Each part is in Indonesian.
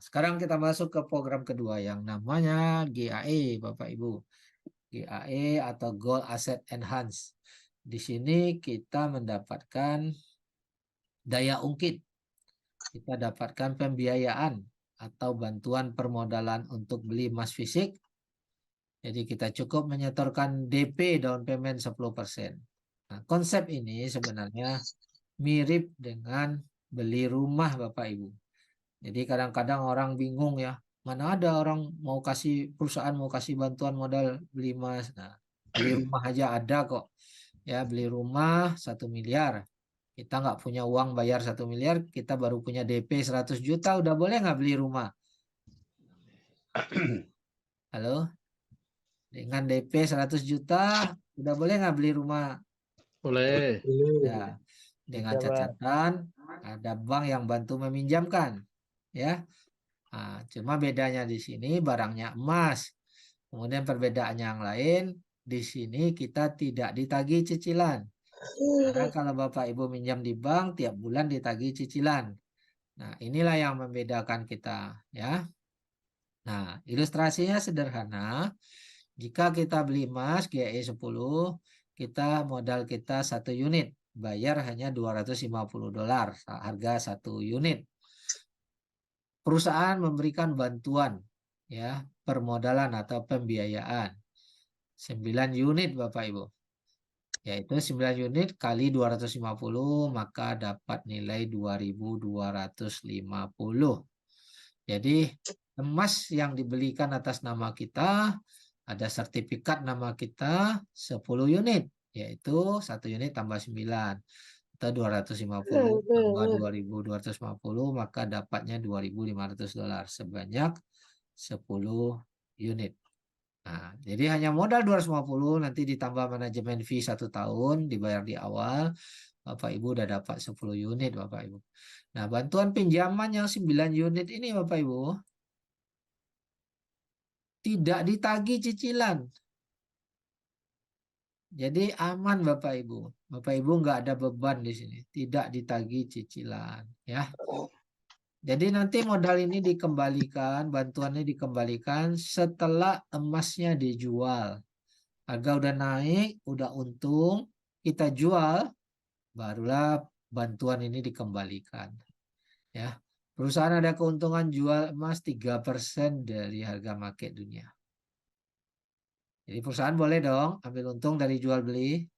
sekarang kita masuk ke program kedua yang namanya GAE, Bapak Ibu. GAE atau Gold Asset Enhance. Di sini kita mendapatkan daya ungkit. Kita dapatkan pembiayaan atau bantuan permodalan untuk beli emas fisik. Jadi kita cukup menyetorkan DP down payment 10%. Nah, konsep ini sebenarnya mirip dengan beli rumah Bapak Ibu. Jadi kadang-kadang orang bingung ya, mana ada orang mau kasih perusahaan mau kasih bantuan modal beli emas. Nah, beli rumah aja ada kok. Ya, beli rumah 1 miliar. Kita nggak punya uang bayar 1 miliar, kita baru punya DP 100 juta, udah boleh nggak beli rumah? Halo? Dengan DP 100 juta, udah boleh nggak beli rumah? Boleh. Ya, dengan catatan ada bank yang bantu meminjamkan. Ya, nah, cuma bedanya di sini barangnya emas. Kemudian perbedaannya yang lain, di sini kita tidak ditagih cicilan. Karena kalau Bapak Ibu minjam di bank, tiap bulan ditagih cicilan. Nah, inilah yang membedakan kita, ya. Nah, ilustrasinya sederhana. Jika kita beli emas GE 10, kita modal kita 1 unit, bayar hanya $250, harga 1 unit. Perusahaan memberikan bantuan, ya, permodalan atau pembiayaan 9 unit Bapak Ibu. Yaitu 9 unit kali 250, maka dapat nilai 2.250. Jadi emas yang dibelikan atas nama kita, ada sertifikat nama kita 10 unit, yaitu 1 unit tambah 9 atau 250 tambah 2.250, maka dapatnya $2.500 sebanyak 10 unit. Nah, jadi hanya modal 250, nanti ditambah manajemen fee 1 tahun dibayar di awal, Bapak Ibu udah dapat 10 unit Bapak Ibu. Nah, bantuan pinjaman yang 9 unit ini Bapak Ibu tidak ditagih cicilan. Jadi aman Bapak Ibu. Bapak Ibu nggak ada beban di sini, tidak ditagih cicilan, ya. Jadi nanti modal ini dikembalikan, bantuannya dikembalikan setelah emasnya dijual. Harga udah naik, udah untung, kita jual, barulah bantuan ini dikembalikan. Ya, perusahaan ada keuntungan jual emas 3% dari harga market dunia. Jadi perusahaan boleh dong ambil untung dari jual beli,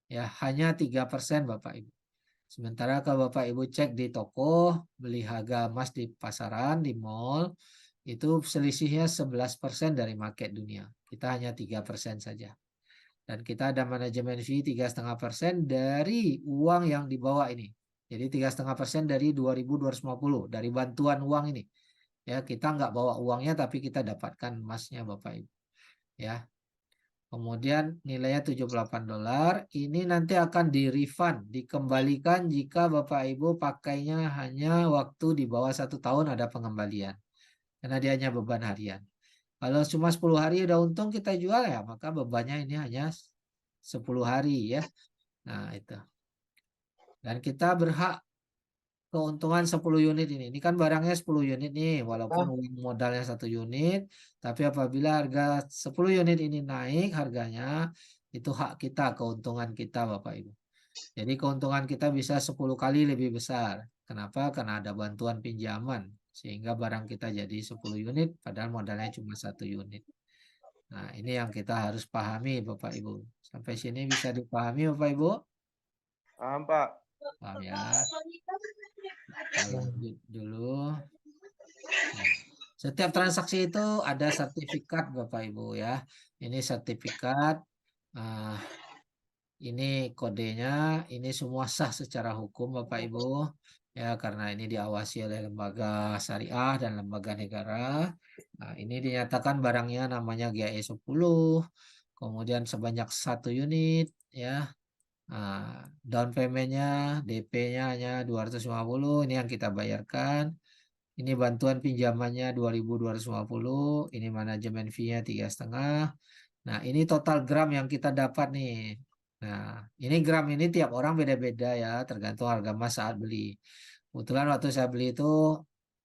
ya hanya 3% Bapak Ibu. Sementara kalau Bapak Ibu cek di toko, beli harga emas di pasaran, di mall, itu selisihnya 11% dari market dunia. Kita hanya 3% saja. Dan kita ada manajemen fee 3,5% dari uang yang dibawa ini. Jadi 3,5% dari 2.250 dari bantuan uang ini. Ya, kita nggak bawa uangnya tapi kita dapatkan emasnya Bapak Ibu. Ya. Kemudian nilainya $78. Ini nanti akan di-refund, dikembalikan jika Bapak Ibu pakainya hanya waktu di bawah 1 tahun ada pengembalian. Karena dia hanya beban harian. Kalau cuma 10 hari udah untung kita jual ya, maka bebannya ini hanya 10 hari ya. Nah, itu. Dan kita berhak keuntungan 10 unit ini. Ini kan barangnya 10 unit nih, walaupun uang modalnya 1 unit, tapi apabila harga 10 unit ini naik harganya, itu hak kita, keuntungan kita Bapak Ibu. Jadi keuntungan kita bisa 10 kali lebih besar. Kenapa? Karena ada bantuan pinjaman, sehingga barang kita jadi 10 unit, padahal modalnya cuma 1 unit. Nah, ini yang kita harus pahami Bapak Ibu. Sampai sini bisa dipahami Bapak Ibu? Paham, Pak. Paham ya? Kita lanjut dulu. Nah, setiap transaksi itu ada sertifikat Bapak Ibu ya. Ini sertifikat, ini kodenya, ini semua sah secara hukum Bapak Ibu. Ya, karena ini diawasi oleh lembaga syariah dan lembaga negara. Nah, ini dinyatakan barangnya namanya GAE 10, kemudian sebanyak 1 unit ya. Nah, down payment-nya, DP-nya hanya 250, ini yang kita bayarkan. Ini bantuan pinjamannya 2.250, ini manajemen fee-nya 3,5. Nah, ini total gram yang kita dapat nih. Nah, ini gram ini tiap orang beda-beda ya, tergantung harga emas saat beli. Kebetulan waktu saya beli itu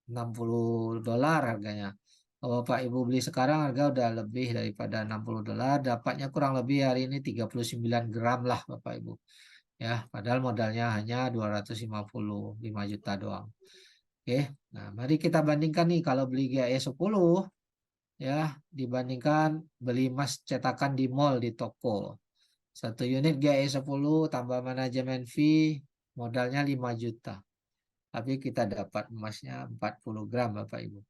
$60 harganya. Kalau Bapak Ibu beli sekarang harga udah lebih daripada $60, dapatnya kurang lebih hari ini 39 gram lah Bapak Ibu. Ya, padahal modalnya hanya 255 juta doang. Oke, nah mari kita bandingkan nih kalau beli GAE 10 ya dibandingkan beli emas cetakan di mall di toko. Satu unit GAE 10 tambah manajemen fee modalnya 5 juta. Tapi kita dapat emasnya 40 gram Bapak Ibu.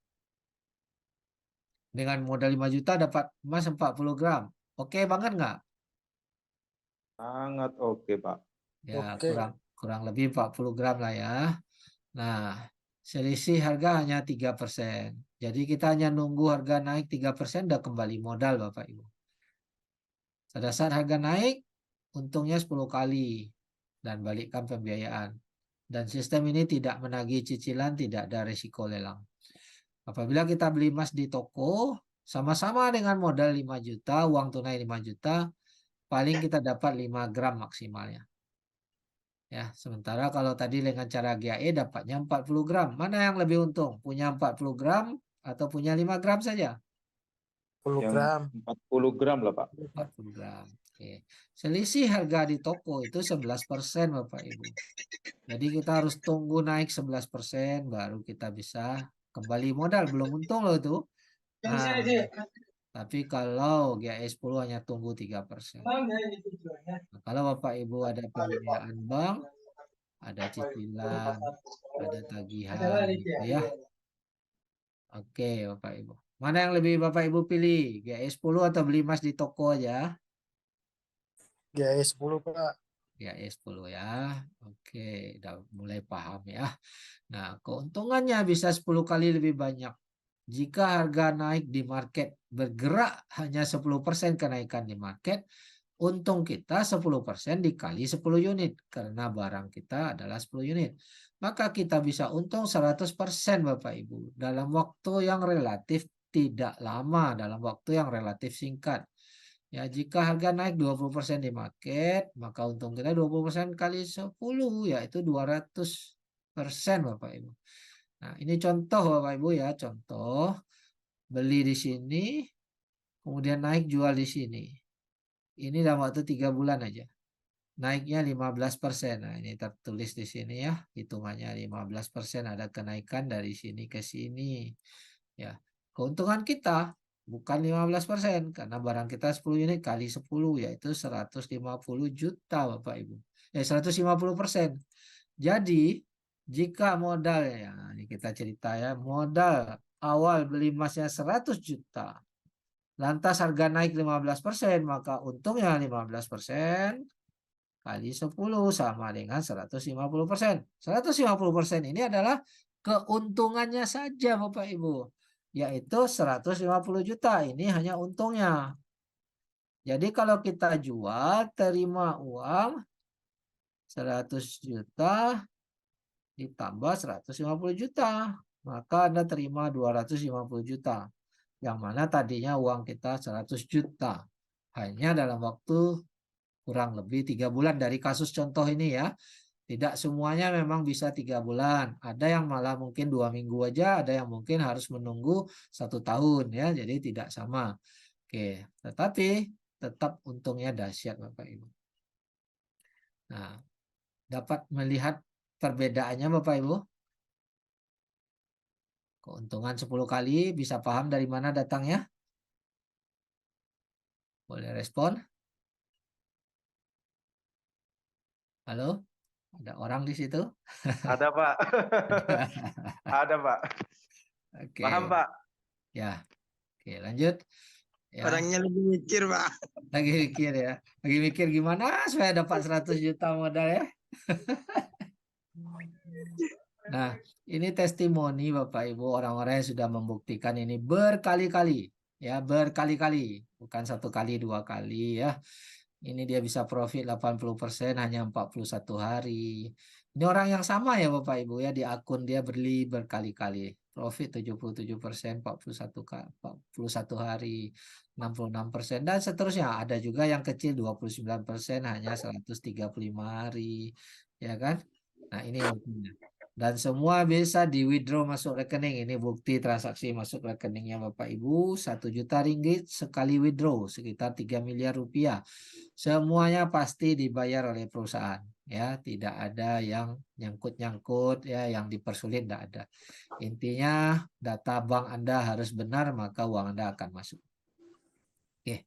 Dengan modal 5 juta dapat emas 40 gram. Oke banget nggak? Sangat oke, Pak. Ya Oke. kurang lebih 40 gram lah ya. Nah, selisih harga hanya 3%. Jadi kita hanya nunggu harga naik 3% udah kembali modal Bapak Ibu. Pada saat harga naik, untungnya 10 kali dan balikkan pembiayaan. Dan sistem ini tidak menagih cicilan, tidak ada risiko lelang. Apabila kita beli emas di toko, sama-sama dengan modal 5 juta, uang tunai 5 juta, paling kita dapat 5 gram maksimalnya. Ya, sementara kalau tadi dengan cara GAE dapatnya 40 gram. Mana yang lebih untung? Punya 40 gram atau punya 5 gram saja? 10 Yang gram. 40 gram lah, Pak. 40 gram. Oke. Selisih harga di toko itu 11% Bapak Ibu. Jadi kita harus tunggu naik 11% baru kita bisa kembali modal. Belum untung loh itu. Nah, tapi kalau GAE 10 hanya tunggu 3%. Nah, kalau Bapak Ibu ada pembiayaan bank, ada cicilan, ada tagihan gitu ya. Oke, Bapak Ibu. Mana yang lebih Bapak Ibu pilih? GAE 10 atau beli emas di toko aja? GAE 10, Pak. GAE 10 ya. Oke, udah mulai paham ya. Nah, keuntungannya bisa 10 kali lebih banyak. Jika harga naik di market bergerak hanya 10% kenaikan di market, untung kita 10% dikali 10 unit karena barang kita adalah 10 unit. Maka kita bisa untung 100% Bapak Ibu dalam waktu yang relatif tidak lama, dalam waktu yang relatif singkat. Ya, jika harga naik 20% di market, maka untung kita 20% kali 10 yaitu 200% Bapak Ibu. Nah, ini contoh Bapak Ibu ya, contoh beli di sini, kemudian naik jual di sini. Ini dalam waktu 3 bulan aja. Naiknya 15%. Nah, ini tertulis di sini ya, hitungannya 15% ada kenaikan dari sini ke sini. Ya, keuntungan kita bukan 15% karena barang kita 10 unit kali 10 yaitu 150 juta Bapak Ibu. 150%. Jadi, jika modalnya, ini kita cerita ya, modal awal beli emasnya 100 juta. Lantas harga naik 15%, maka untungnya 15% kali 10 sama dengan 150%. 150% ini adalah keuntungannya saja Bapak Ibu, yaitu 150 juta. Ini hanya untungnya. Jadi kalau kita jual, terima uang 100 juta ditambah 150 juta. Maka Anda terima 250 juta. Yang mana tadinya uang kita 100 juta. Hanya dalam waktu kurang lebih 3 bulan dari kasus contoh ini ya. Tidak semuanya memang bisa 3 bulan. Ada yang malah mungkin 2 minggu aja, ada yang mungkin harus menunggu 1 tahun ya. Jadi tidak sama. Oke, tetapi tetap untungnya dahsyat Bapak Ibu. Nah, dapat melihat perbedaannya Bapak Ibu. Keuntungan 10 kali, bisa paham dari mana datangnya? Boleh respon? Halo? Ada orang di situ? Ada, Pak. Ada, Pak. Oke, Paham, Pak? ya. Oke, lanjut. Ya, Orangnya lagi mikir, Pak. lagi mikir ya. Lagi mikir gimana supaya dapat 100 juta modal ya. Nah, ini testimoni Bapak Ibu orang-orang yang sudah membuktikan ini berkali-kali. Ya, berkali-kali. Bukan 1 kali, 2 kali ya. Ini dia bisa profit 80% hanya 41 hari. Ini orang yang sama ya Bapak Ibu ya. Di akun dia beli berkali-kali. Profit 77%, 41 hari, 66%, dan seterusnya. Ada juga yang kecil 29% hanya 135 hari. Ya kan? Nah ini intinya. Dan semua bisa di withdraw masuk rekening. Ini bukti transaksi masuk rekeningnya Bapak Ibu. 1 juta ringgit sekali withdraw sekitar 3 miliar rupiah. Semuanya pasti dibayar oleh perusahaan. Ya, tidak ada yang nyangkut-nyangkut ya, yang dipersulit tidak ada. Intinya data bank Anda harus benar maka uang Anda akan masuk. Oke.